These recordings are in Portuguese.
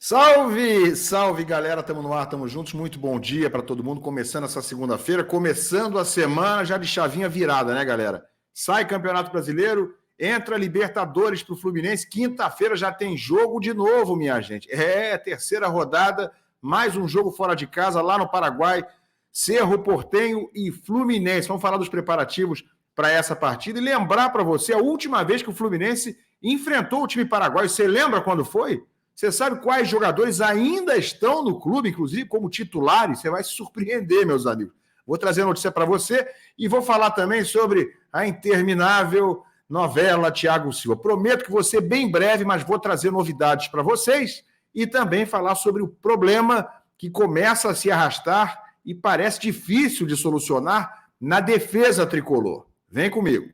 Salve, salve galera, estamos no ar, estamos juntos, muito bom dia para todo mundo, começando essa segunda-feira, começando a semana já de chavinha virada, né galera? Sai Campeonato Brasileiro, entra Libertadores para o Fluminense, quinta-feira já tem jogo de novo, minha gente. Terceira rodada, mais um jogo fora de casa, lá no Paraguai, Cerro Porteño e Fluminense. Vamos falar dos preparativos para essa partida e lembrar para você a última vez que o Fluminense enfrentou o time paraguaio, você lembra quando foi? Você sabe quais jogadores ainda estão no clube, inclusive como titulares? Você vai se surpreender, meus amigos. Vou trazer a notícia para você e vou falar também sobre a interminável novela Thiago Silva. Prometo que vou ser bem breve, mas vou trazer novidades para vocês e também falar sobre o problema que começa a se arrastar e parece difícil de solucionar na defesa tricolor. Vem comigo.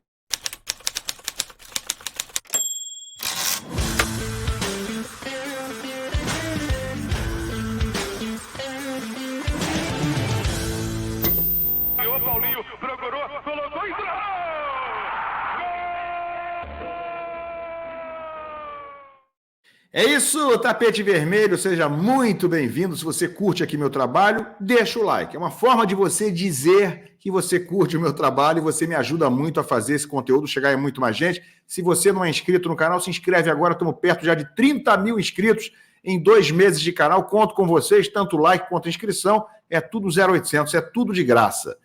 É isso, Tapete Vermelho, seja muito bem-vindo. Se você curte aqui meu trabalho, deixa o like. É uma forma de você dizer que você curte o meu trabalho e você me ajuda muito a fazer esse conteúdo chegar em muito mais gente. Se você não é inscrito no canal, se inscreve agora. Estamos perto já de 30 mil inscritos em 2 meses de canal. Conto com vocês, tanto like quanto inscrição. É tudo 0800, é tudo de graça.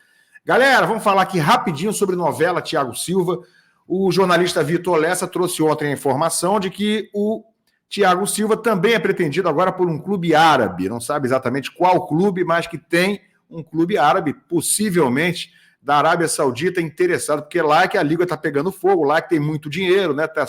Galera, vamos falar aqui rapidinho sobre novela Thiago Silva. O jornalista Vitor Lessa trouxe ontem a informação de que o Thiago Silva também é pretendido agora por um clube árabe, não sabe exatamente qual clube, mas que tem um clube árabe, possivelmente da Arábia Saudita, interessado, porque lá é que a liga está pegando fogo, lá é que tem muito dinheiro, né? Tá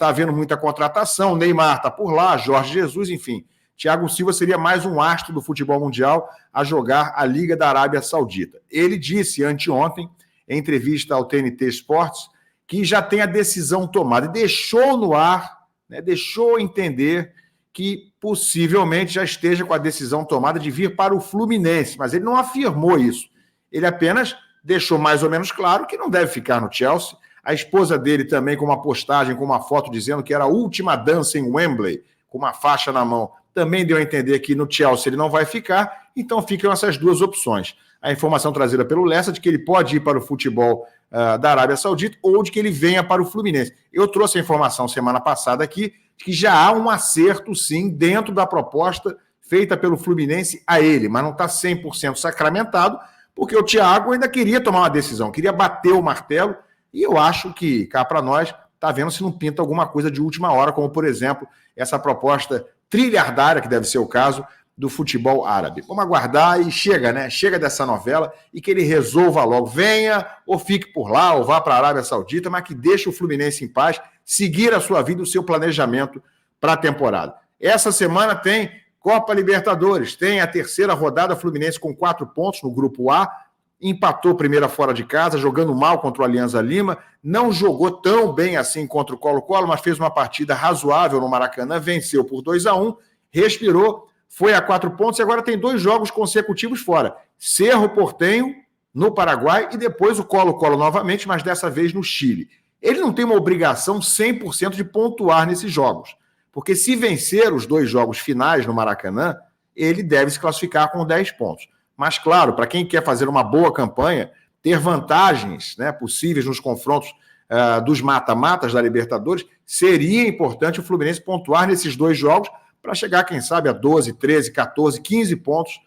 havendo muita contratação, Neymar está por lá, Jorge Jesus, enfim. Thiago Silva seria mais um astro do futebol mundial a jogar a Liga da Arábia Saudita. Ele disse anteontem, em entrevista ao TNT Sports, que já tem a decisão tomada e deixou no ar, deixou entender que possivelmente já esteja com a decisão tomada de vir para o Fluminense, mas ele não afirmou isso. Ele apenas deixou mais ou menos claro que não deve ficar no Chelsea. A esposa dele também com uma postagem, com uma foto dizendo que era a última dança em Wembley, com uma faixa na mão, também deu a entender que no Chelsea ele não vai ficar, então ficam essas duas opções. A informação trazida pelo Lessa de que ele pode ir para o futebol da Arábia Saudita ou de que ele venha para o Fluminense. Eu trouxe a informação semana passada aqui de que já há um acerto, sim, dentro da proposta feita pelo Fluminense a ele, mas não está 100% sacramentado, porque o Thiago ainda queria tomar uma decisão, queria bater o martelo, e eu acho que, cá para nós, está vendo se não pinta alguma coisa de última hora, como, por exemplo, essa proposta trilhardária, que deve ser o caso, do futebol árabe. Vamos aguardar e chega, né? Chega dessa novela e que ele resolva logo. Venha ou fique por lá ou vá para a Arábia Saudita, mas que deixe o Fluminense em paz, seguir a sua vida, o seu planejamento para a temporada. Essa semana tem Copa Libertadores, tem a terceira rodada, Fluminense com 4 pontos no grupo A, empatou primeira fora de casa, jogando mal contra o Alianza Lima, não jogou tão bem assim contra o Colo-Colo, mas fez uma partida razoável no Maracanã, venceu por 2-1, respirou, foi a 4 pontos e agora tem 2 jogos consecutivos fora. Cerro Porteño, no Paraguai, e depois o Colo-Colo novamente, mas dessa vez no Chile. Ele não tem uma obrigação 100% de pontuar nesses jogos, porque se vencer os 2 jogos finais no Maracanã, ele deve se classificar com 10 pontos. Mas, claro, para quem quer fazer uma boa campanha, ter vantagens, possíveis nos confrontos dos mata-matas da Libertadores, seria importante o Fluminense pontuar nesses 2 jogos para chegar, quem sabe, a 12, 13, 14, 15 pontos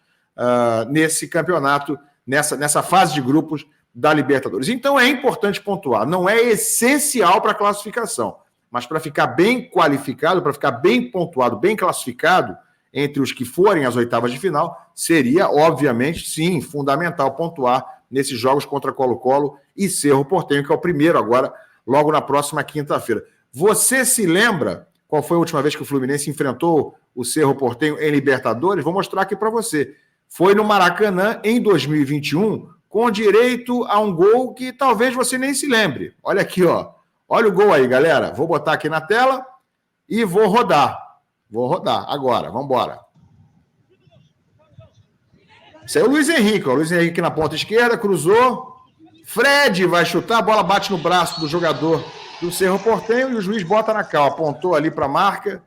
nesse campeonato, nessa fase de grupos da Libertadores. Então é importante pontuar. Não é essencial para a classificação, mas para ficar bem qualificado, para ficar bem pontuado, bem classificado entre os que forem às oitavas de final, seria, obviamente, sim, fundamental pontuar nesses jogos contra Colo-Colo e Cerro Porteño, que é o primeiro agora, logo na próxima quinta-feira. Você se lembra qual foi a última vez que o Fluminense enfrentou o Cerro Porteño em Libertadores? Vou mostrar aqui para você. Foi no Maracanã, em 2021, com direito a um gol que talvez você nem se lembre. Olha aqui, ó. Olha o gol aí, galera. Vou botar aqui na tela e vou rodar. Vou rodar agora. Vamos embora. Esse aí é o Luiz Henrique. Ó. O Luiz Henrique na ponta esquerda, cruzou. Fred vai chutar, a bola bate no braço do jogador do Cerro Porteño e o juiz bota na cal. Apontou ali para a marca.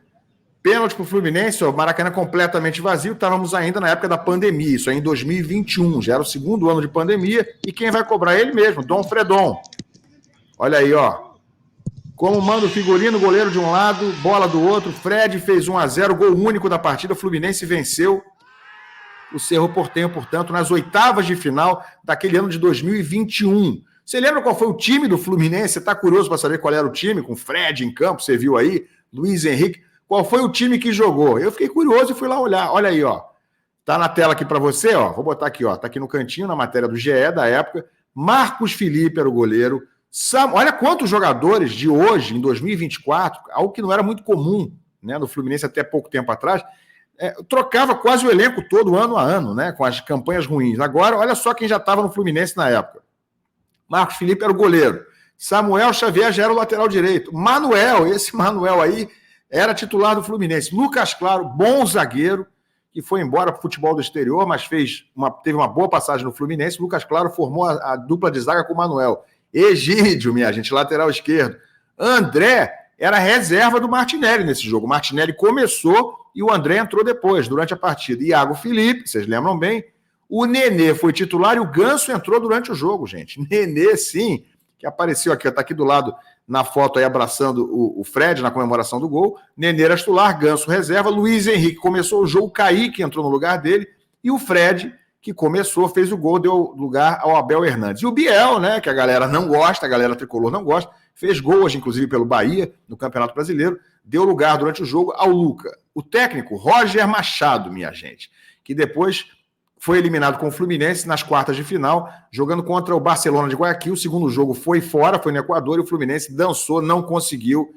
Pênalti para o Fluminense, o Maracanã completamente vazio, estávamos ainda na época da pandemia, isso aí em 2021, já era o segundo ano de pandemia, e quem vai cobrar? Ele mesmo, Dom Fredon. Olha aí, ó. Como manda o figurino, goleiro de um lado, bola do outro, Fred fez 1-0, gol único da partida, o Fluminense venceu o Cerro Porteño, portanto, nas oitavas de final daquele ano de 2021. Você lembra qual foi o time do Fluminense? Você está curioso para saber qual era o time, com Fred em campo, você viu aí, Luiz Henrique. Qual foi o time que jogou? Eu fiquei curioso e fui lá olhar. Olha aí, ó. Tá na tela aqui para você, ó. Vou botar aqui, ó. Tá aqui no cantinho, na matéria do GE da época. Marcos Felipe era o goleiro. Olha quantos jogadores de hoje, em 2024, algo que não era muito comum, né, no Fluminense até pouco tempo atrás, trocava quase o elenco todo, ano a ano, né, com as campanhas ruins. Agora, olha só quem já estava no Fluminense na época. Marcos Felipe era o goleiro. Samuel Xavier já era o lateral direito. Manuel, esse Manuel aí, era titular do Fluminense. Lucas Claro, bom zagueiro, que foi embora para o futebol do exterior, mas teve uma boa passagem no Fluminense. Lucas Claro formou a dupla de zaga com o Manuel. Egídio, minha gente, lateral esquerdo. André era reserva do Martinelli nesse jogo. O Martinelli começou e o André entrou depois, durante a partida. Iago Felipe, vocês lembram bem. O Nenê foi titular e o Ganso entrou durante o jogo, gente. Nenê, sim, que apareceu aqui, está aqui do lado na foto aí abraçando o Fred na comemoração do gol. Nenê era titular, Ganso reserva. Luiz Henrique começou o jogo, Kaique entrou no lugar dele. E o Fred, que começou, fez o gol, deu lugar ao Abel Hernandes. E o Biel, né, que a galera não gosta, a galera tricolor não gosta, fez gol hoje, inclusive, pelo Bahia, no Campeonato Brasileiro, deu lugar durante o jogo ao Luca. O técnico, Roger Machado, minha gente, que depois foi eliminado com o Fluminense nas quartas de final, jogando contra o Barcelona de Guayaquil. O segundo jogo foi fora, foi no Equador, e o Fluminense dançou, não conseguiu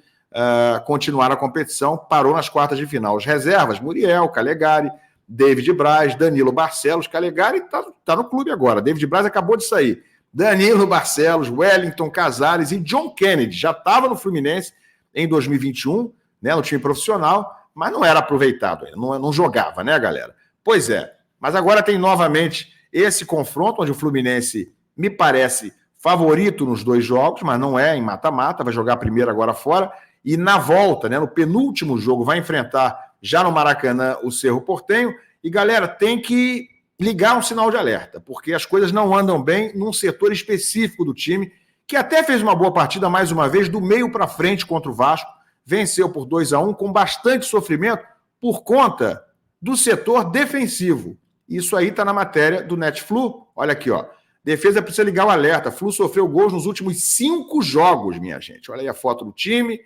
continuar a competição, parou nas quartas de final. As reservas, Muriel, Calegari, David Braz, Danilo Barcelos. Calegari está no clube agora. David Braz acabou de sair. Danilo Barcelos, Wellington Casares e John Kennedy. Já estava no Fluminense em 2021, né, no time profissional, mas não era aproveitado, não jogava, né, galera? Pois é, mas agora tem novamente esse confronto, onde o Fluminense me parece favorito nos dois jogos, mas não é em mata-mata, vai jogar primeiro agora fora, e na volta, né, no penúltimo jogo, vai enfrentar já no Maracanã o Cerro Porteño. E, galera, tem que ligar um sinal de alerta, porque as coisas não andam bem num setor específico do time, que até fez uma boa partida, mais uma vez, do meio para frente contra o Vasco, venceu por 2-1, com bastante sofrimento, por conta do setor defensivo. Isso aí está na matéria do Netflu. Olha aqui, ó. Defesa precisa ligar o alerta. Flu sofreu gols nos últimos 5 jogos, minha gente. Olha aí a foto do time,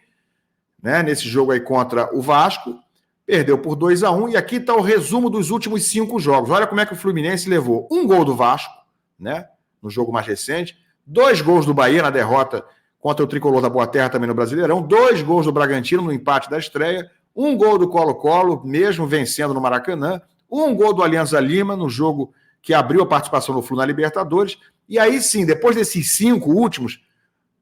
né, nesse jogo aí contra o Vasco. Perdeu por 2-1, e aqui está o resumo dos últimos 5 jogos. Olha como é que o Fluminense levou 1 gol do Vasco, né, no jogo mais recente, 2 gols do Bahia na derrota contra o Tricolor da Boa Terra também no Brasileirão, 2 gols do Bragantino no empate da estreia, 1 gol do Colo-Colo, mesmo vencendo no Maracanã, 1 gol do Alianza Lima no jogo que abriu a participação do Flu na Libertadores. E aí sim, depois desses 5 últimos,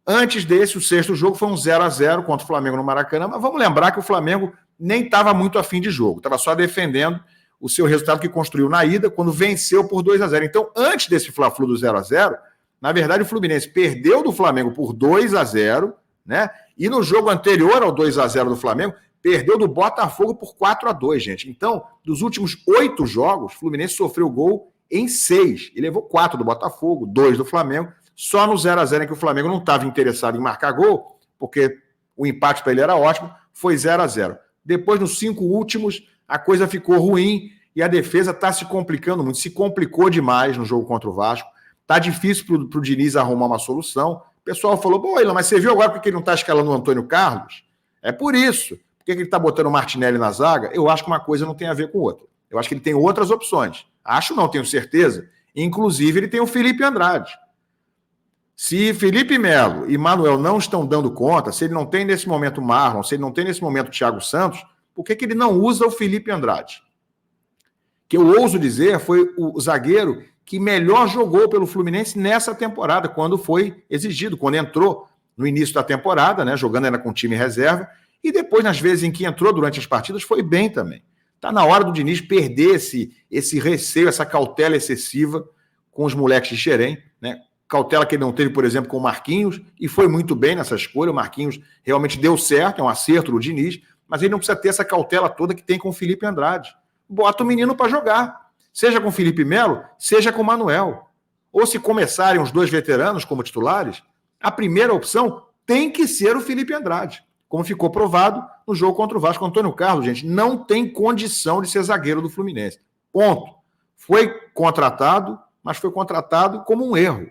antes desse, o 6º jogo foi um 0-0 contra o Flamengo no Maracanã, mas vamos lembrar que o Flamengo nem estava muito afim de jogo, estava só defendendo o seu resultado que construiu na ida, quando venceu por 2-0. Então, antes desse Fla-Flu do 0-0, na verdade, o Fluminense perdeu do Flamengo por 2-0, né? E no jogo anterior ao 2-0 do Flamengo, perdeu do Botafogo por 4-2, gente. Então, dos últimos 8 jogos, o Fluminense sofreu gol em 6. E levou 4 do Botafogo, 2 do Flamengo. Só no 0-0 em que o Flamengo não estava interessado em marcar gol, porque o empate para ele era ótimo, foi 0-0. Depois, nos 5 últimos, a coisa ficou ruim e a defesa está se complicando muito. Se complicou demais no jogo contra o Vasco. Está difícil para o Diniz arrumar uma solução. O pessoal falou, pô, Ilan, mas você viu agora porque ele não está escalando o Antônio Carlos? É por isso. Por que ele está botando o Martinelli na zaga? Eu acho que uma coisa não tem a ver com outra. Eu acho que ele tem outras opções. Acho não, tenho certeza. Inclusive, ele tem o Felipe Andrade. Se Felipe Melo e Manuel não estão dando conta, se ele não tem nesse momento Marlon, se ele não tem nesse momento Thiago Santos, por que ele não usa o Felipe Andrade? Que eu ouso dizer foi o zagueiro que melhor jogou pelo Fluminense nessa temporada, quando foi exigido, quando entrou no início da temporada, né, jogando ainda com time reserva, e depois, nas vezes em que entrou durante as partidas, foi bem também. Está na hora do Diniz perder esse receio, essa cautela excessiva com os moleques de Xerém, né? Cautela que ele não teve, por exemplo, com o Marquinhos, e foi muito bem nessa escolha. O Marquinhos realmente deu certo, é um acerto do Diniz. mas ele não precisa ter essa cautela toda que tem com o Felipe Andrade. Bota o menino para jogar, seja com o Felipe Melo, seja com o Manuel. Ou se começarem os dois veteranos como titulares, a primeira opção tem que ser o Felipe Andrade, como ficou provado no jogo contra o Vasco. Antônio Carlos, gente, não tem condição de ser zagueiro do Fluminense. Ponto. Foi contratado, mas foi contratado como um erro.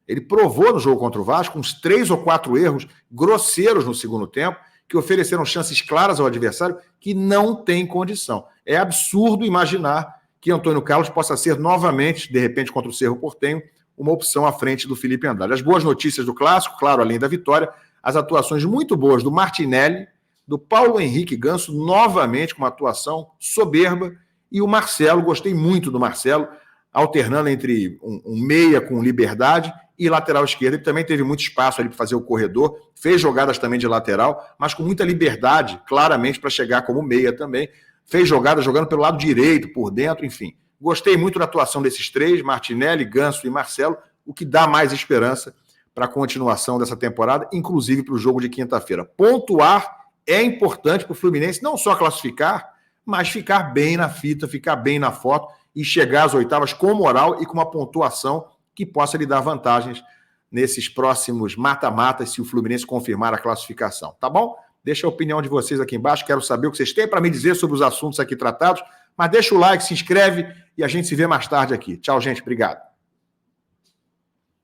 Ele provou no jogo contra o Vasco uns 3 ou 4 erros grosseiros no segundo tempo, que ofereceram chances claras ao adversário, que não tem condição. É absurdo imaginar que Antônio Carlos possa ser novamente, de repente, contra o Cerro Porteño, uma opção à frente do Felipe Andrade. As boas notícias do Clássico, claro, além da vitória, as atuações muito boas do Martinelli, do Paulo Henrique Ganso, novamente com uma atuação soberba, e o Marcelo, gostei muito do Marcelo, alternando entre um meia com liberdade e lateral esquerdo. Ele também teve muito espaço ali para fazer o corredor, fez jogadas também de lateral, mas com muita liberdade, claramente, para chegar como meia também. Fez jogadas jogando pelo lado direito, por dentro, enfim. Gostei muito da atuação desses três, Martinelli, Ganso e Marcelo, o que dá mais esperança para a continuação dessa temporada, inclusive para o jogo de quinta-feira. Pontuar é importante para o Fluminense, não só classificar, mas ficar bem na fita, ficar bem na foto e chegar às oitavas com moral e com uma pontuação que possa lhe dar vantagens nesses próximos mata-matas se o Fluminense confirmar a classificação, tá bom? Deixa a opinião de vocês aqui embaixo, quero saber o que vocês têm para me dizer sobre os assuntos aqui tratados, mas deixa o like, se inscreve e a gente se vê mais tarde aqui. Tchau, gente, obrigado.